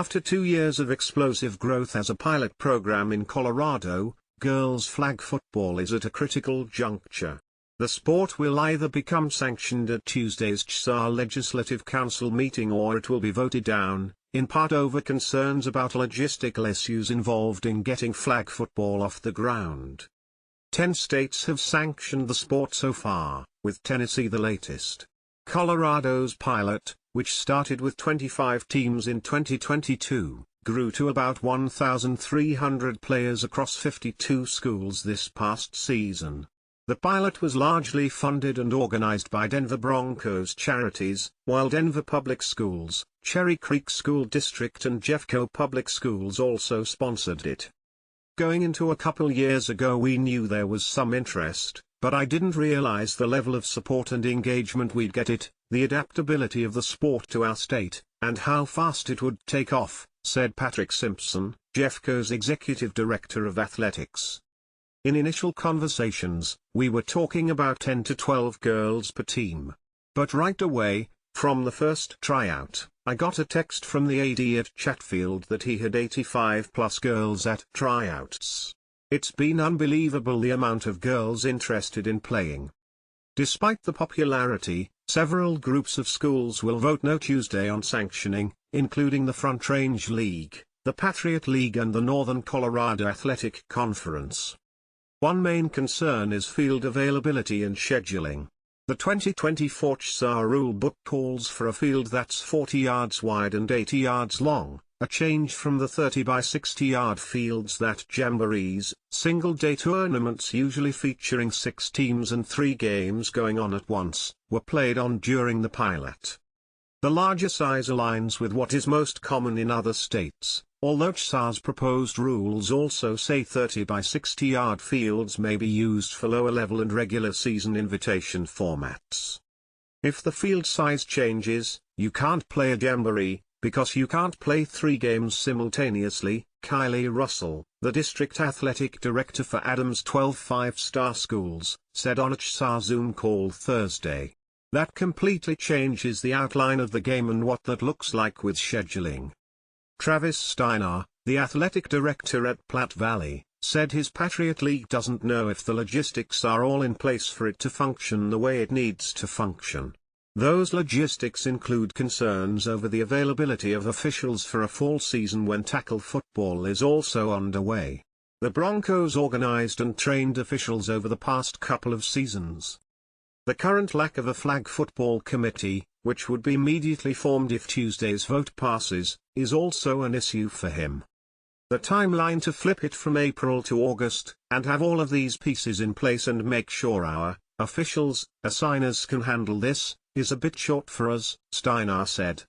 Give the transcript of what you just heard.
After 2 years of explosive growth as a pilot program in Colorado, girls flag football is at a critical juncture. The sport will either become sanctioned at Tuesday's Chsaa Legislative Council meeting or it will be voted down, in part over concerns about logistical issues involved in getting flag football off the ground. 10 states have sanctioned the sport so far, with Tennessee the latest. Colorado's pilot, which started with 25 teams in 2022, grew to about 1,300 players across 52 schools this past season. The pilot was largely funded and organized by Denver Broncos charities, while Denver Public Schools, Cherry Creek School District and Jeffco Public Schools also sponsored it. Going into a couple years ago we knew there was some interest, but I didn't realize the level of support and engagement we'd get it, the adaptability of the sport to our state, and how fast it would take off, said Patrick Simpson, Jeffco's executive director of athletics. In initial conversations, we were talking about 10 to 12 girls per team. But right away, from the first tryout, I got a text from the AD at Chatfield that he had 85+ girls at tryouts. It's been unbelievable the amount of girls interested in playing. Despite the popularity, several groups of schools will vote no Tuesday on sanctioning, including the Front Range League, the Patriot League and the Northern Colorado Athletic Conference. One main concern is field availability and scheduling. The 2024 Chsaa rulebook calls for a field that's 40 yards wide and 80 yards long, a change from the 30 by 60 yard fields that jamborees, single-day tournaments usually featuring 6 teams and 3 games going on at once, were played on during the pilot. The larger size aligns with what is most common in other states, although Chsaa's proposed rules also say 30 by 60 yard fields may be used for lower level and regular season invitation formats. If the field size changes, you can't play a jamboree, because you can't play 3 games simultaneously, Kylie Russell, the district athletic director for Adams' 12 5-star schools, said on a Chsaa Zoom call Thursday. That completely changes the outline of the game and what that looks like with scheduling. Travis Steiner, the athletic director at Platte Valley, said his Patriot League doesn't know if the logistics are all in place for it to function the way it needs to function. Those logistics include concerns over the availability of officials for a fall season when tackle football is also underway. The Broncos organized and trained officials over the past couple of seasons. The current lack of a flag football committee, which would be immediately formed if Tuesday's vote passes, is also an issue for him. The timeline to flip it from April to August, and have all of these pieces in place and make sure our officials, assigners can handle this, is a bit short for us, Steiner said.